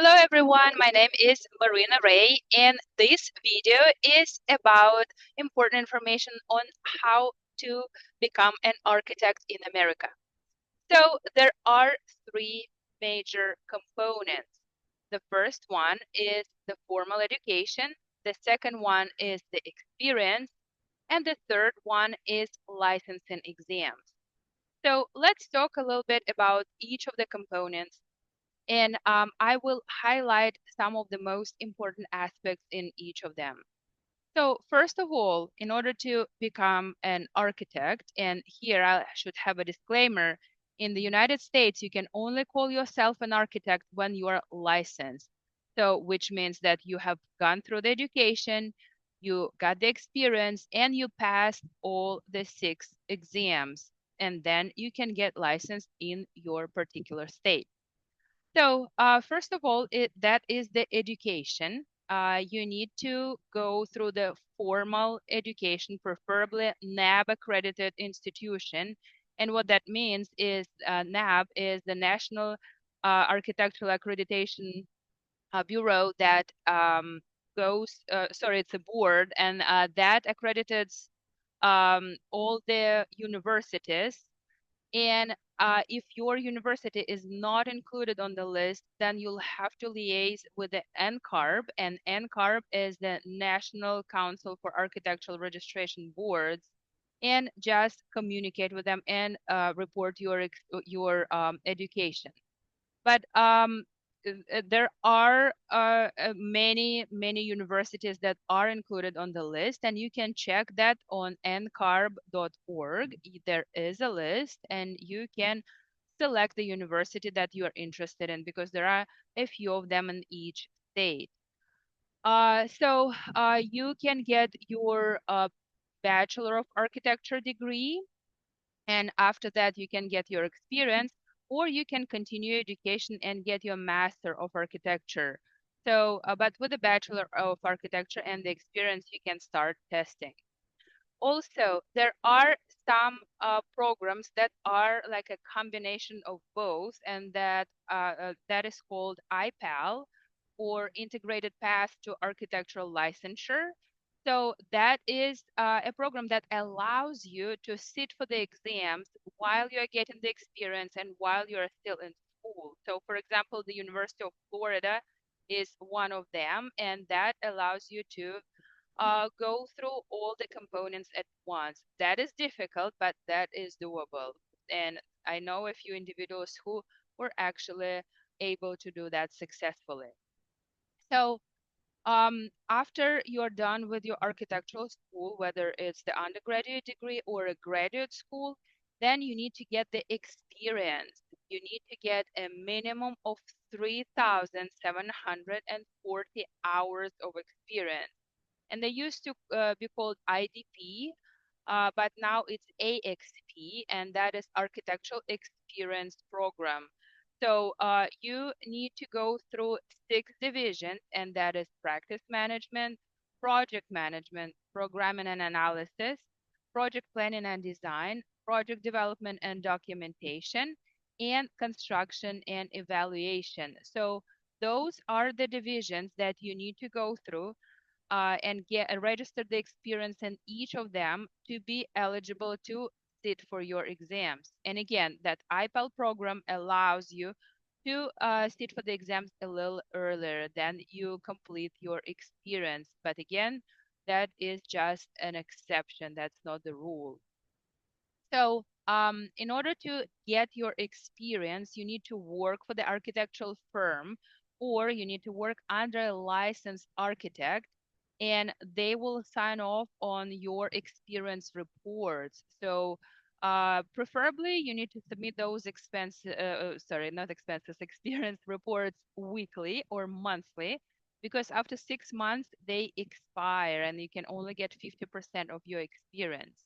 Hello everyone, my name is Marina Ray and this video is about important information on how to become an architect in America. So there are three major components. The first one is the formal education, the second one is the experience, and the third one is licensing exams. So let's talk a little bit about each of the components and I will highlight some of the most important aspects in each of them. So first of all, in order to become an architect, and here I should have a disclaimer, in the United States, you can only call yourself an architect when you are licensed. So which means that you have gone through the education, you got the experience, and you passed all the 6 exams, and then you can get licensed in your particular state. So first of all, that is the education. You need to go through the formal education, preferably NAB accredited institution. And what that means is NAB is the National Architectural Accreditation Bureau that it's a board, and that accredits all the universities. And if your university is not included on the list, then you'll have to liaise with the NCARB, and NCARB is the National Council for Architectural Registration Boards, and just communicate with them and report your education. But there are many universities that are included on the list, and you can check that on ncarb.org. There is a list, and you can select the university that you are interested in, because there are a few of them in each state. You can get your Bachelor of Architecture degree, and after that you can get your experience, or you can continue education and get your Master of Architecture. So but with the Bachelor of Architecture and the experience, you can start testing. Also, there are some programs that are like a combination of both, and that is called IPAL, or Integrated Path to Architectural Licensure. So that is a program that allows you to sit for the exams while you're getting the experience and while you're still in school. So for example, the University of Florida is one of them, and that allows you to go through all the components at once. That is difficult, but that is doable. And I know a few individuals who were actually able to do that successfully. So after you're done with your architectural school, whether it's the undergraduate degree or a graduate school, then you need to get the experience. You need to get a minimum of 3,740 hours of experience. And they used to be called IDP, but now it's AXP, and that is Architectural Experience Program. So you need to go through 6 divisions, and that is practice management, project management, programming and analysis, project planning and design, project development and documentation, and construction and evaluation. So those are the divisions that you need to go through and get register the experience in each of them to be eligible to sit for your exams. And again, that IPAL program allows you to sit for the exams a little earlier than you complete your experience. But again, that is just an exception. That's not the rule. So in order to get your experience, you need to work for the architectural firm, or you need to work under a licensed architect, and they will sign off on your experience reports. So preferably you need to submit those not expenses, experience reports weekly or monthly, because after 6 months they expire and you can only get 50% of your experience.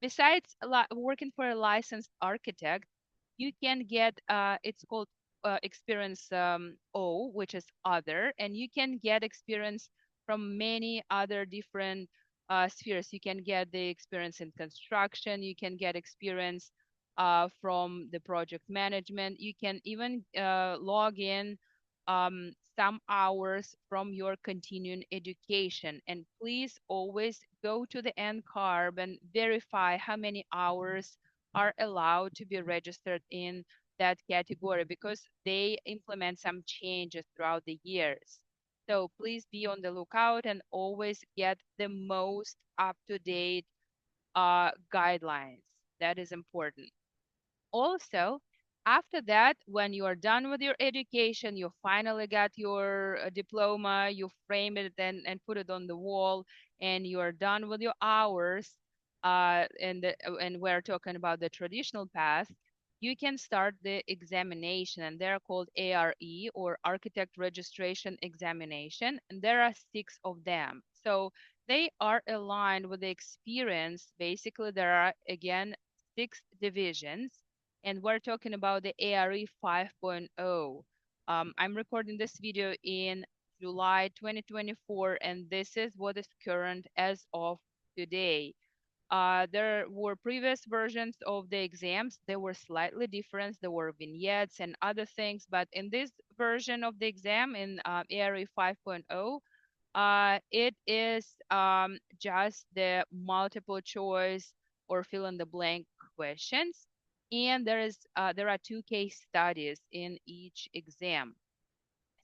Besides working for a licensed architect, you can get it's called experience O, which is other, and you can get experience from many other different spheres. You can get the experience in construction, you can get experience from the project management, you can even log in some hours from your continuing education. And please always go to the NCARB and verify how many hours are allowed to be registered in that category because they implement some changes throughout the years. So please be on the lookout and always get the most up-to-date guidelines. That is important. Also, after that, when you are done with your education, you finally got your diploma, you frame it and put it on the wall, and you are done with your hours, and we're talking about the traditional path, you can start the examination, and they're called ARE or Architect Registration Examination, and there are six of them. So they are aligned with the experience. Basically, there are again six divisions and we're talking about the ARE 5.0. I'm recording this video in July 2024, and this is what is current as of today. There were previous versions of the exams. They were slightly different. There were vignettes and other things, but in this version of the exam in ARE 5.0, it is just the multiple choice or fill in the blank questions. And there are two case studies in each exam.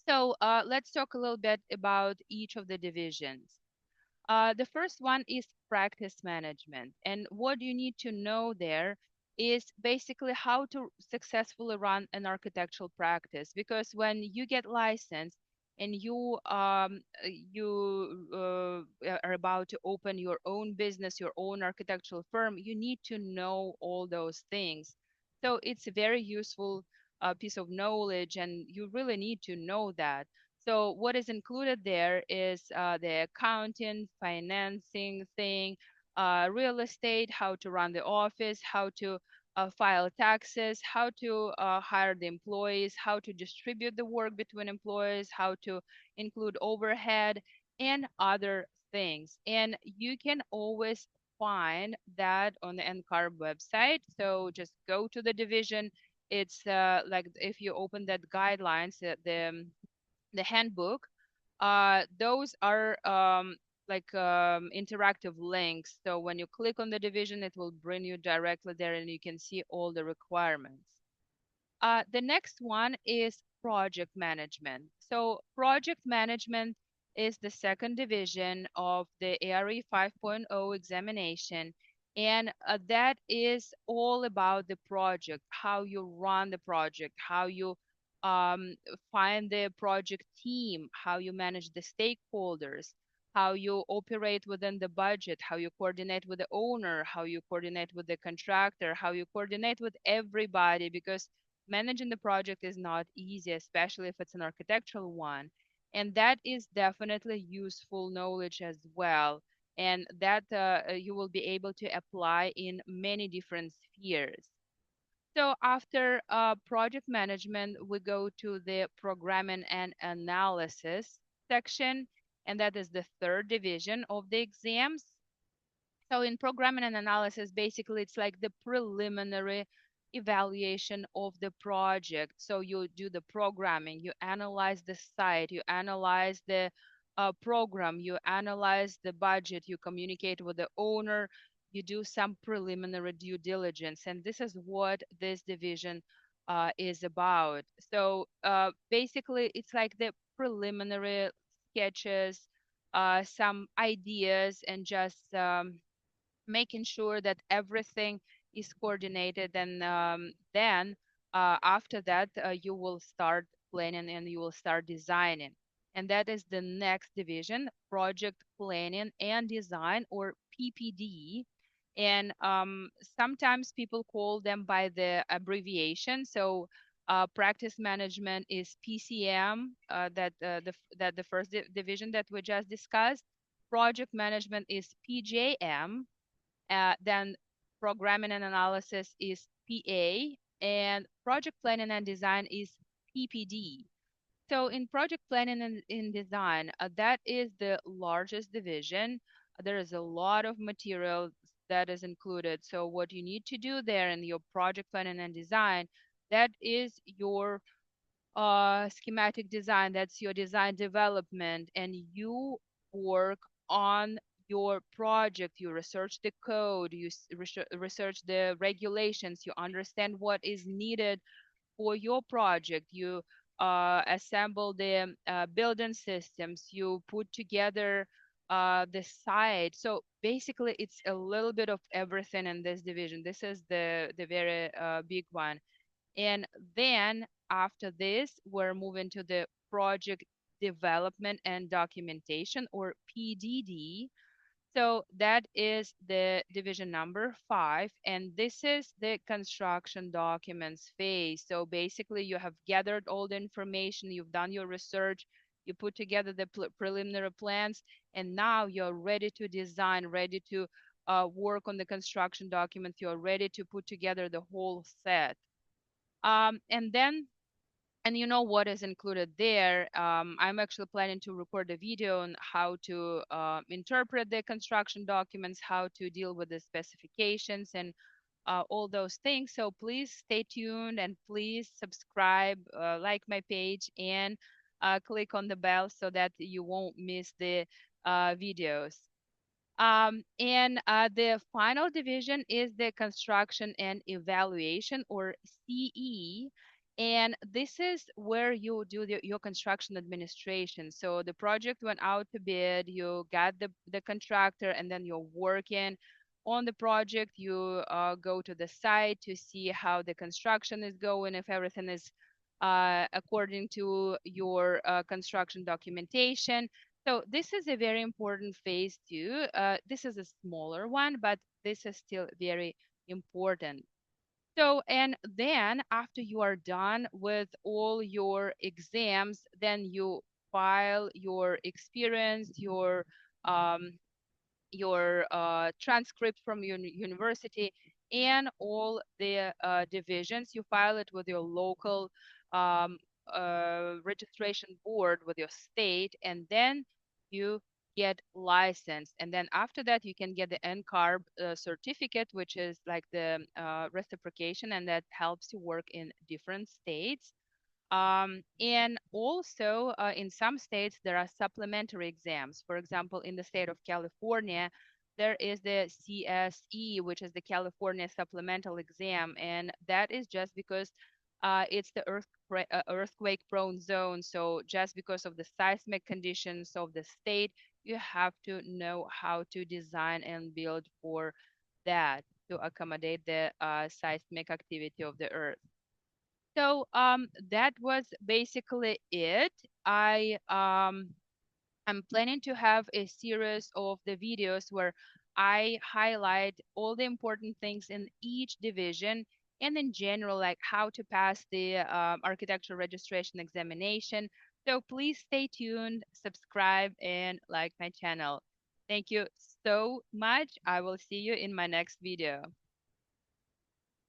So let's talk a little bit about each of the divisions. The first one is practice management. And what you need to know there is basically how to successfully run an architectural practice. Because when you get licensed and you are about to open your own business, your own architectural firm, you need to know all those things. So it's a very useful piece of knowledge, and you really need to know that. So what is included there is the accounting, financing thing, real estate, how to run the office, how to file taxes, how to hire the employees, how to distribute the work between employees, how to include overhead, and other things. And you can always find that on the NCARB website. So just go to the division. It's like if you open that guidelines, the handbook, those are like interactive links. So when you click on the division, it will bring you directly there and you can see all the requirements. The next one is project management. So project management is the second division of the ARE 5.0 examination. And that is all about the project, how you run the project, how you um, find the project team, how you manage the stakeholders, how you operate within the budget, how you coordinate with the owner, how you coordinate with the contractor, how you coordinate with everybody, because managing the project is not easy, especially if it's an architectural one. And that is definitely useful knowledge as well. And that you will be able to apply in many different spheres. So after project management, we go to the programming and analysis section, and that is the third division of the exams. So in programming and analysis, basically it's like the preliminary evaluation of the project. So you do the programming, you analyze the site, you analyze the program, you analyze the budget, you communicate with the owner, you do some preliminary due diligence. And this is what this division is about. So basically it's like the preliminary sketches, some ideas, and just making sure that everything is coordinated. And then after that, you will start planning and you will start designing. And that is the next division, project planning and design, or PPD. And sometimes people call them by the abbreviation. So practice management is PCM, that the first division that we just discussed. Project management is PJM, then programming and analysis is PA, and project planning and design is PPD. So in project planning and in design, that is the largest division. There is a lot of material that is included. So what you need to do there in your project planning and design, that is your schematic design, that's your design development, and you work on your project. You research the code, you research the regulations, you understand what is needed for your project. You assemble the building systems, you put together the site. So basically, it's a little bit of everything in this division. This is the very big one. And then after this, we're moving to the project development and documentation, or PDD. So that is the division number 5, and this is the construction documents phase. So basically, you have gathered all the information, you've done your research, you put together the preliminary plans, and now you're ready to design, ready to work on the construction documents. You're ready to put together the whole set. And then, and you know what is included there. I'm actually planning to record a video on how to interpret the construction documents, how to deal with the specifications, and all those things. So please stay tuned, and please subscribe, like my page, and click on the bell so that you won't miss the videos. And the final division is the construction and evaluation, or CE. And this is where you do your construction administration. So the project went out to bid, you got the contractor, and then you're working on the project. You go to the site to see how the construction is going, if everything is according to your construction documentation. So this is a very important phase too. This is a smaller one, but this is still very important. So, and then after you are done with all your exams, then you file your experience, um, your transcript from your university, and all the divisions. You file it with your local um, registration board, with your state, and then you get licensed. And then after that, you can get the NCARB certificate, which is like the reciprocation, and that helps you work in different states. And also, in some states, there are supplementary exams. For example, in the state of California, there is the CSE, which is the California Supplemental Exam. And that is just because it's the earthquake-prone zone. So just because of the seismic conditions of the state, you have to know how to design and build for that to accommodate the seismic activity of the earth. So that was basically it. I'm planning to have a series of the videos where I highlight all the important things in each division, and in general, like how to pass the architecture registration examination. So please stay tuned, subscribe, and like my channel. Thank you so much. I will see you in my next video.